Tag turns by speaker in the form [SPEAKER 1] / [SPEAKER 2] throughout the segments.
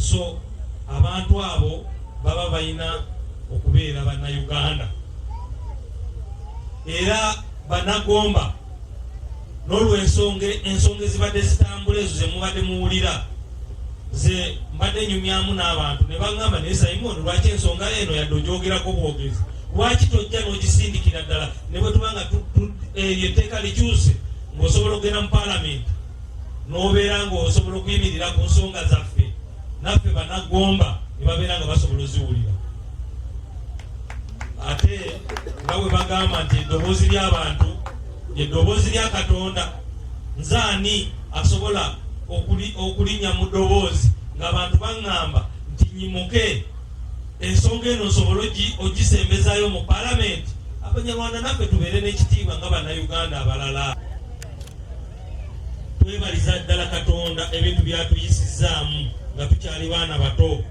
[SPEAKER 1] So abantu abo baba balina okubeera bannayuganda era banagomba n'olw'ensonga ezibadde zitambula ezo ze mubadde muwulira ze mbadde nyumyamu n'abantu ne baŋŋamba naye Simon lwaki ensonga eno yadde ogyogerako bwogezi lwaki tojja n'ogisindikira ddala ne bwe tubanga eryo etteeka likyuse ng'osobola okugenda mu paalamenti n'obeera ng'osobola okuyimirira ku nsonga zaffe naffe banagomba ne babeera nga basobola oziwulira ate nga bwe bagamba nti eddoboozi ly'abantu eddoboozi lya Katonda nzaani asobola okulinnya mu ddoboozi ng'abantu baŋŋamba nti nyimuke ensonga eno nsobola ogisembezaayo mu paalamenti abanyarwanda naffe tubeere n'ekitiibwa nga bannayuganda abalala twebaliza ddala Katonda ebintu byatuyisizaamu nga tukyali baana bato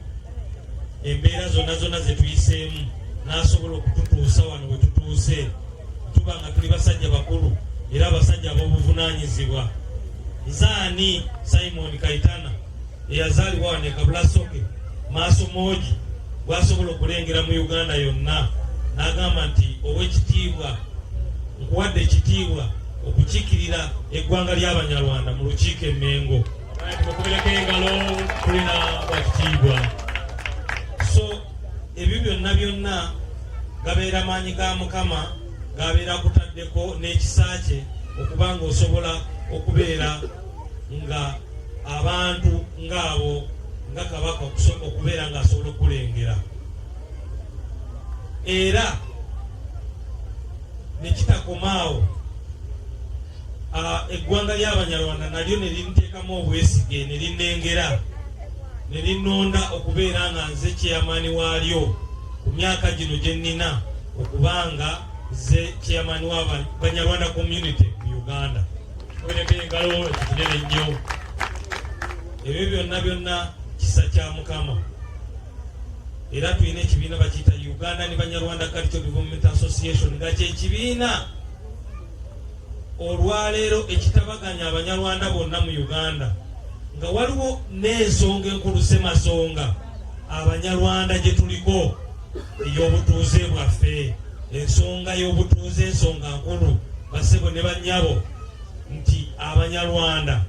[SPEAKER 1] embeera zonna ze tuyiseemu n'asobola okututuusa wano we tutuuse tuba nga tuli basajja bakulu era abasajja ab'obuvunaanyizibwa nzaani Simon Kaitana eyazaalibwa wano e Kabulasoke maaso moogi bwasobola okulengera mu Uganda yonna n'agamba nti ow'ekitiibwa nkuwadde ekitiibwa okukiikirira eggwanga ly'Abanyarwanda mu lukiiko e Mengo tukubireko engalo tulina bakitiibwa so ebyo byonna gabeera maanyi ga Mukama gabeera kutaddeko n'ekisa kye okubanga osobola okubeera nga abantu ng'abo nga Kabaka okubeera ng'asobola okulengera era nekitakomaawo eggwanga ly'Abanyarwanda nalyo ne linteekamu obwesige ne linnengera ne linnonda okubeera nga nze chairman waalyo ku myaka gino gye nnina okubanga nze chairman wa Banyarwanda community mu Uganda tuwereko engalo ekinene nnyo ebyo byonna kisa kya Mukama era tulina ekibiina bakiyita Uganda ne Banyarwanda Cultural Development Association nga kyekibiina olwaleero ekitabaganya Abanyarwanda bonna mu Uganda nga waliwo n'ensonga enkulu semasonga Abanyarwanda gye tuliko ey'obutuuze bwaffe ensonga y'obutuuze ensonga nkulu basebo ne bannyabo nti Abanyarwanda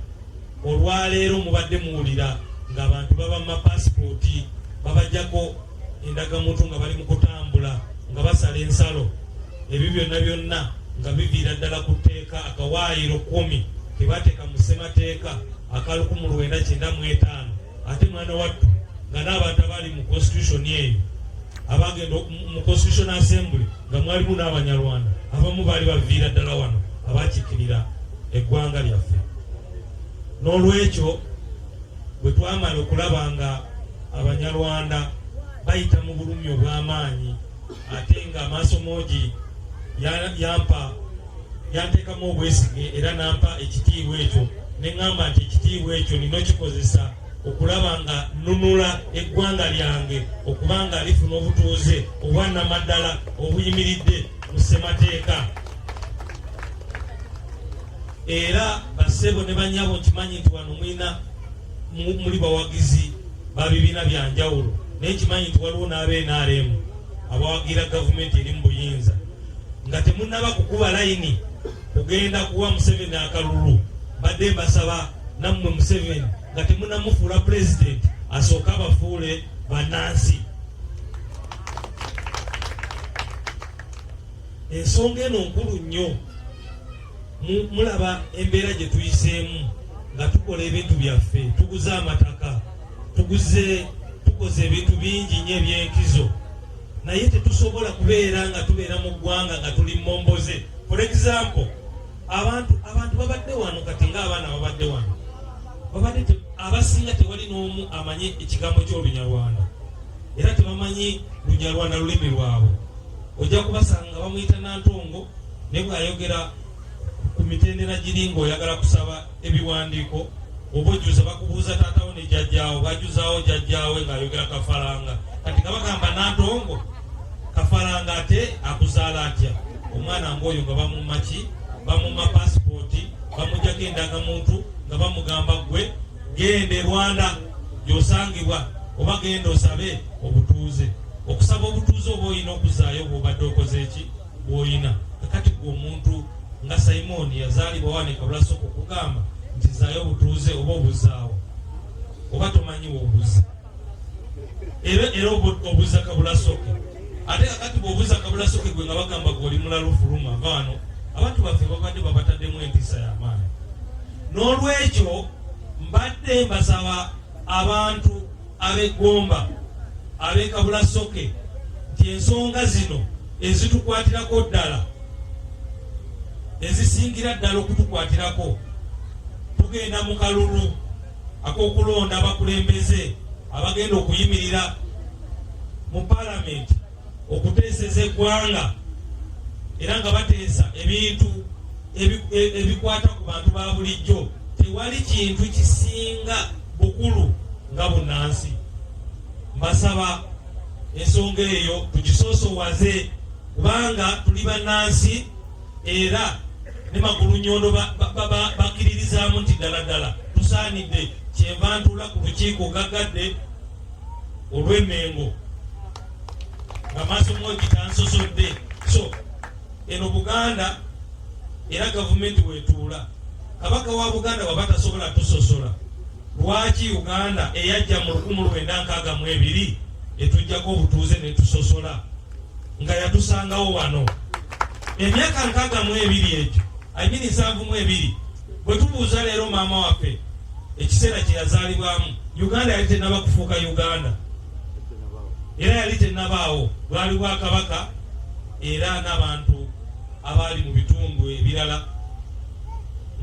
[SPEAKER 1] olwaleero mubadde muwulira ng'abantu baba mu mapasipooti babajjako endagamuntu nga bali mu kutambula nga basala ensalo ebyo byonna nga biviira ddala ku tteeka akawaayiro 10 kebateeka mu ssemateeka aka 1995 ate mwana wattu nga n'abantu abali mu constitution eyo abagenda mu constitution assembly nga mwalimu n'Abanyarwanda abamu baali baviira ddala wano abakiikirira eggwanga lyaffe n'olwekyo bwe twamala okulaba nga Abanyarwanda bayita mu bulumi obw'amaanyi ate nga amaaso moogi yanteekamu obwesige era nampa ekitiibwa ekyo neŋŋamba nti ekitiibwa ekyo nina okikozesa okulaba nga nnunula eggwanga lyange okubanga lifuna obutuuze obwannamaddala obuyimiridde mu ssemateeka era bassebo ne bannyabo nkimanyi nti wano muli bawagizi ba bibiina bya njawulo naye nkimanyi nti waliwo n'aba-NRM abawagira gavumenti eri mu buyinza nga temunnaba kukuba layini kugenda kuwa Museveni akalulu badde mbasaba nammwe Museveni nga temunnamufuula pulezidenti asooka abafuule bannansi ensonga eno nkulu nnyo mulaba embeera gye tuyiseemu nga tukola ebintu byaffe tuguze amataka tukoze ebintu bingi nnyo ebyenkizo naye tetusobola kubeera nga tubeera mu ggwanga nga tuli momboze for example abantu babadde wano kati ng'abaana babadde wano babadde abasinga tewali n'omu amanyi ekigambo ky'Olunyarwanda era tebamanyi Lunyarwanda lulimi lwabwe ojja kubasanga bamuyita Nantongo ne bw'ayogera ku mitendera giri ng'oyagala kusaba ebiwandiiko oba ojjuza bakubuuza taatawo ne jjajjaawo bajjuzaawo jjajjaawe ng'ayogera Kafalanga kati nga bagamba Nantongo Kafalanga ate akuzaala atya omwana ng'oyo nga bamumaki bamuma pasipooti bamujjako endagamuntu nga bamugamba gwe gende Rwanda gyosangibwa oba genda osabe obutuuze. Okusaba obutuuze oba olina okuzaayo bw'obadde okoze eki bw'olina. Kakati gwe omuntu nga Simon yazaalibwa wane Kabulasoko okugamba nti zaayo obutuuze oba obuzaawo oba tomanyiwo obuza era obuza Kabulasoke. Ate kakati bw'obuza Kabulasoke gwe nga bagamba gwe oli mulalufuluma vaano abantu baffe babadde babataddemu empisa y'amaanyi. N'olwekyo mbadde mbasaba abantu ab'Eggomba ab'e Kabulasoke nti ensonga zino ezitukwatirako ddala ezisingira ddala okutukwatirako tugenda mu kalulu ak'okulonda abakulembeze abagenda okuyimirira mu palamenti okuteeseza eggwanga era nga bateesa ebintu ebikwata ku bantu ba bulijjo. Tewali kintu kisinga bukulu nga bunnansi. Mbasaba ensonga eyo tugisoosowaze kubanga tuli bannansi era ne magulu nyondo bakkiririzaamu nti ddala tusaanidde. Kyenva ntuula ku lukiiko gaggadde olw'Emmengo nga maaso mwogi tansosodde. So eno Buganda era gavumenti wetuula. Kabaka wa Buganda waba tasobola tusosola. Lwaki Uganda eyajja mu 1962 etujjako obutuuze ne tusosola nga yatusangawo wano emyaka 62 egyo ayimini 72 bwe tubuuza leero maama waffe ekiseera kye yazaalibwamu Uganda yali tennaba kufuuka Uganda era yali tennabaawo. Bwali Bwakabaka era n'abantu abaali mu bitundu ebirala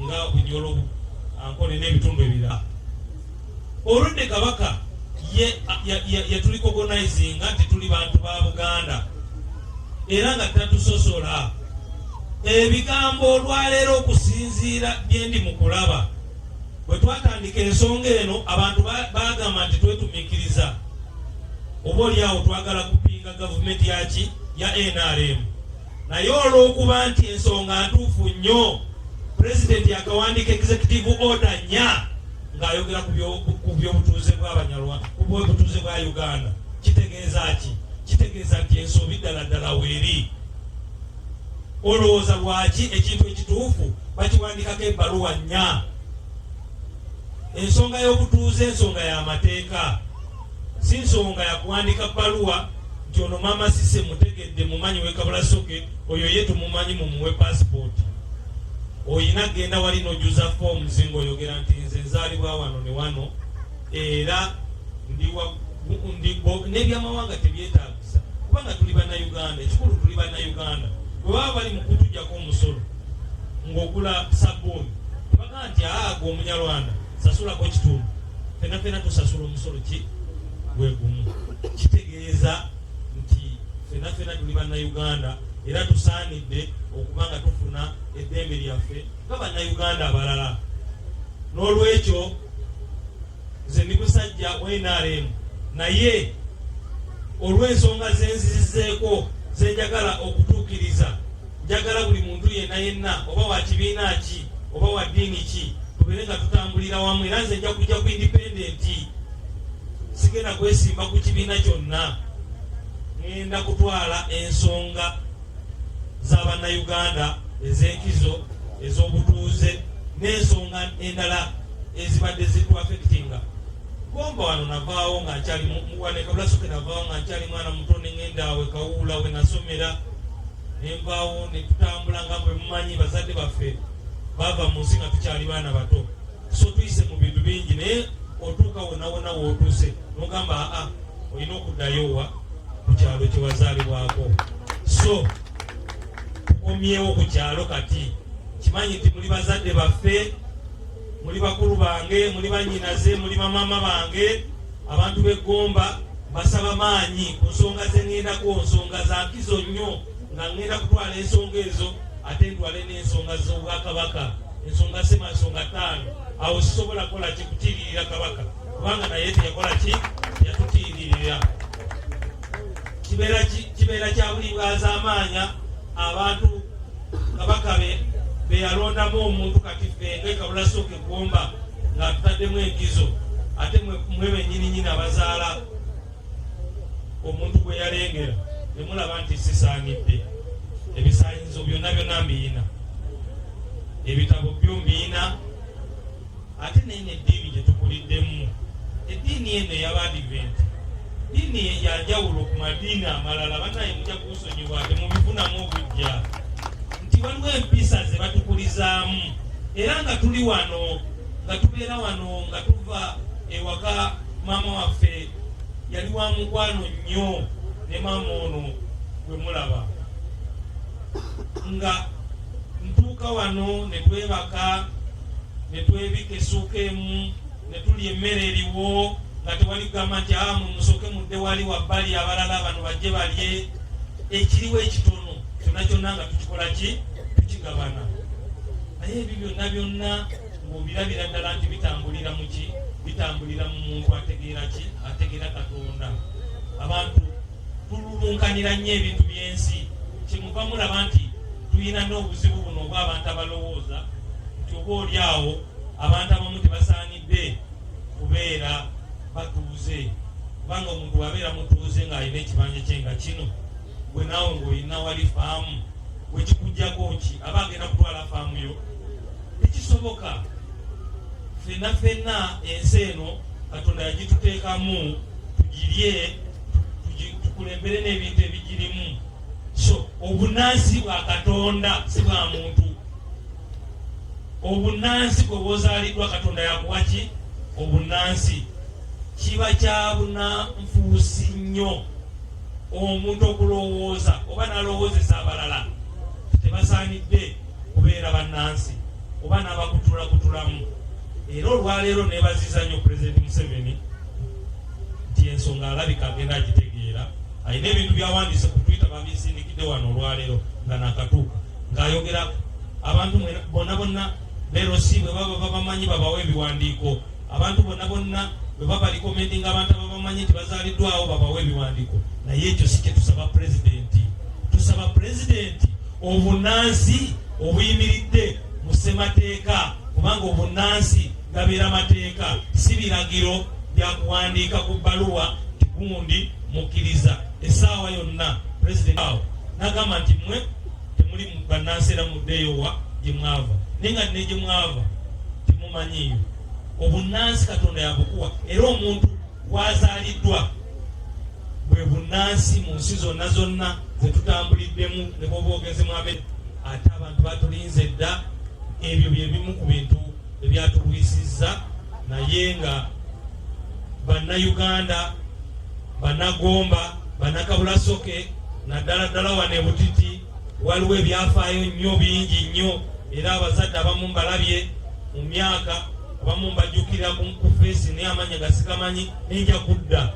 [SPEAKER 1] nga Bunyoro Ankole n'ebitundu ebirala. Oludde Kabaka yatulikogonaizinga nti tuli bantu ba Buganda era nga tatusosola. Ebigambo olwaleero okusinziira byendi mu kulaba bwe twatandika ensonga eno abantu bagamba nti twetumiikiriza oba oliawo twagala kupinga gavumenti yaki ya NRM. Naye olw'okuba nti ensonga ntuufu nnyo pulezidenti yakawandiika executive order 4 ng'ayogera ku by'obutuuze bw'Abanyarwanda ku bw'obutuuze bwa Uganda. Kitegeeza ki? Kitegeeza nti ensobi ddala weeri. Olowooza lwaki ekintu ekituufu bakiwandikako ebbaluwa 4? Ensonga y'obutuuze ensonga y'amateeka, si nsonga ya kuwandika bbaluwa nti ono Maama Cissy mutegedde mumanyi w'e Kabulasoke oyo ye tumumanyi mumuwe passport. Oyina genda wali n'ojjuza forms ng'oyogera nti nze nzaalibwa wano ne wano era n'ebyamawanga tebyetaagisa kubanga tuli bannayuganda. Ekikulu tuli bannayuganda. Bwe baba bali mu kutujjako omusolo ng'ogula sabbuuni tebagaa nti gwe Omunyarwanda sasulako kitundu. Ffenna tusasula omusolo ki gwegumu. Kitegeeza nti ffenna tuli bannayuganda era tusaanidde okuba nga tufuna eddembe lyaffe nga bannayuganda abalala. N'olwekyo nze ndi musajja wa NRM naye olw'ensonga zenzizizzeeko zenjagala okutuukiriza, njagala buli muntu yenna oba wa kibiina ki oba wa ddiini ki tubeere nga tutambulira wamu. Era nze nja kujja ku independenti, sigenda kwesimba ku kibiina kyonna. Ngenda kutwala ensonga z'Abannayuganda ez'enkizo, ez'obutuuze n'ensonga endala ezibadde zitwafekitinga. Gomba wano navaawo nga nkyali wane Kabulasoke, navaawo nga nkyali mwana muto ne ngenda awe Kawuula we nasomera, ne nvaawo ne tutambula nga bwe mumanyi bazadde baffe bava mu nsi nga tukyali baana bato. So tuyise mu bintu bingi naye otuuka wonna w'otuuse n'ogamba olina okuddayo wa ku kyalo kye wazaalibwako. So tukomyewo ku kyalo kati. Kimanyi nti muli bazadde baffe, muli bakulu bange, muli bannyinaze, muli bamaama bange. Abantu b'Eggomba basaba maanyi ku nsonga ze ŋŋendako, nsonga za nkizo nnyo nga ŋŋenda kutwala ensonga ezo ate ntwale n'ensonga z'Obwakabaka, ensonga nsonga 5. Awo sisobola kukola kikutiiririra Kabaka kubanga naye teyakola ki, yatutiiririra. Kibeera kya buli bwaz'amaanya abantu Kabaka be yalondamu omuntu kati ffe ng'e Kabulasoke Gomba nga tutaddemu enkizo ate mwe bennyini abazaala omuntu gwe yalengera nemulaba nti sisaanidde. Ebisaanyizo byonna mbiyina, ebitabo byo mbiyina, ate nene eddiini gye tukuliddemu, eddiini eno ey'Abadiventi ddiini yanjawulo ku madiini amalala. Banaye mujja kunsonyiwa temubifunamu obujja nti waliwo empisa ze batukulizaamu, era nga tuli wano nga tubeera wano nga tuva ewaka maama waffe yali wa mukwano nnyo ne maama ono gwe mulaba, nga ntuuka wano ne twebaka ne twebika essuuka emu ne tulya emmere eriwo nga tewali kugamba nti musooke mudde wali wabbali abalala bano bajje balye. Ekiriwo ekitono kyonna nga tukikola ki? Tukigabana. Naye ebyo byonna ng'obirabira ddala nti bitambulira mu ki? Bitambulira mu muntu ategeera ki? Ategeera Katonda. Abantu tululunkanira nnyo ebintu by'ensi, kyemuva mulaba nti tulina n'obuzibu buno obw'abantu abalowooza nti oba oli awo abantu abamu tebasaanidde kubeera batuuze, kubanga omuntu wabeera mutuuze ng'alina ekibanja kye nga kino, gwe naawe ng'olina wali faamu, bwe kikujjako ki? Aba agenda kutwala faamu yo? Tekisoboka. Ffenna ensi eno Katonda yagituteekamu tugirye, tukulembere n'ebintu ebigirimu. So obunnansi bwa Katonda si bwa muntu. Obunnansi bwe bwozaaliddwa Katonda yakuwa ki? Obunnansi kiba kya bunnanfuusi nnyo omuntu okulowooza oba n'alowoozesa abalala tebasaanidde kubeera bannansi oba n'abakutulakutulamu. Era olwaleero neebaziza nnyo Pulezidenti Museveni nti ensonga alabika agenda agitegeera. Alina ebintu byawandiise ku Twitter babisindikidde wano olwaleero nga nakatuuka ng'ayogera abantu bonna berosi bwe baba babamanyi babawe ebiwandiiko, abantu bonna bwe baba likomendi nga abantu ababamanyi nti bazaaliddwawo babawe ebiwandiiko. Naye ekyo si kye tusaba Pulezidenti. Tusaba Pulezidenti obunnansi obuyimiridde mu ssemateeka, kubanga obunnansi gabeera mateeka, si biragiro bya kuwandiika ku bbaluwa nti gundi mukkiriza. Essaawa yonna Pulezidenti awo n'agamba nti mmwe temuli bannansi era muddeeyo wa gye mwava, naye nga ne gye mwava temumanyiiyo. Obunnansi Katonda yabukuwa, era omuntu wazaaliddwa bwe bunnansi mu nsi zonna ze tutambuliddemu ne bwoba ogezemu abe. Ate abantu batulinze dda, ebyo bye bimu ku bintu ebyatulwisizza, naye nga Bannayuganda, Bannagomba, Bannakabulasoke naddala wano e Butiti waliwo ebyafaayo nnyo bingi nnyo, era abazadde abamu mbalabye mu myaka, abamu mbajjukira ku feesi naye amanya gasigamanyi, ninja kudda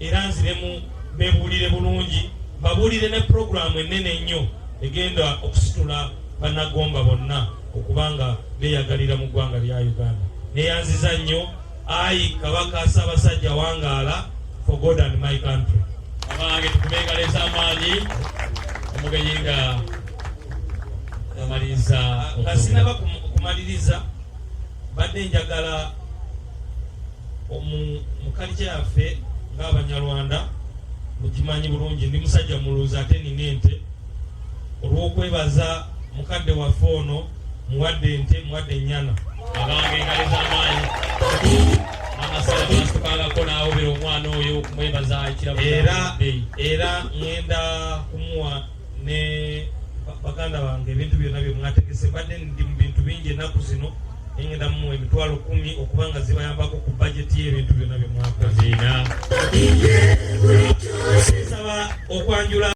[SPEAKER 1] era nziremu bebuulire bulungi, babuulire ne puroguramu ennene ennyo egenda okusitula Bannagomba bonna okubanga beeyagalira mu ggwanga lya Uganda. Neeyanziza nnyo ayi Kabaka Ssaabasajja wangaala for God and my country.
[SPEAKER 2] Abange tukubeegaleza amaanyi omugenyi nga amaliriza.
[SPEAKER 1] Nga sinaba kumaliriza, badde njagala mu kalica yaffe ng'Abanyarwanda mukimanyi bulungi, ndi musajja muluuzi ate nina ente, olw'okwebaza mukadde waffe ono muwadde ente, muwadde ennyana.
[SPEAKER 2] Abange ngaleza amaanyi amasala twasitukangako naawobera omwana oyo okumwebaza ekirabo
[SPEAKER 1] era ngenda kumuwa ne baganda bange ebintu byonna bye mwategese. Badde ndi mu bintu bingi ennaku zino, ngenda mumuwa emitwalo 10 okubanga zibayambako ku bajeti y'ebintu byonna bye mwakoze. Nsaba okwanjula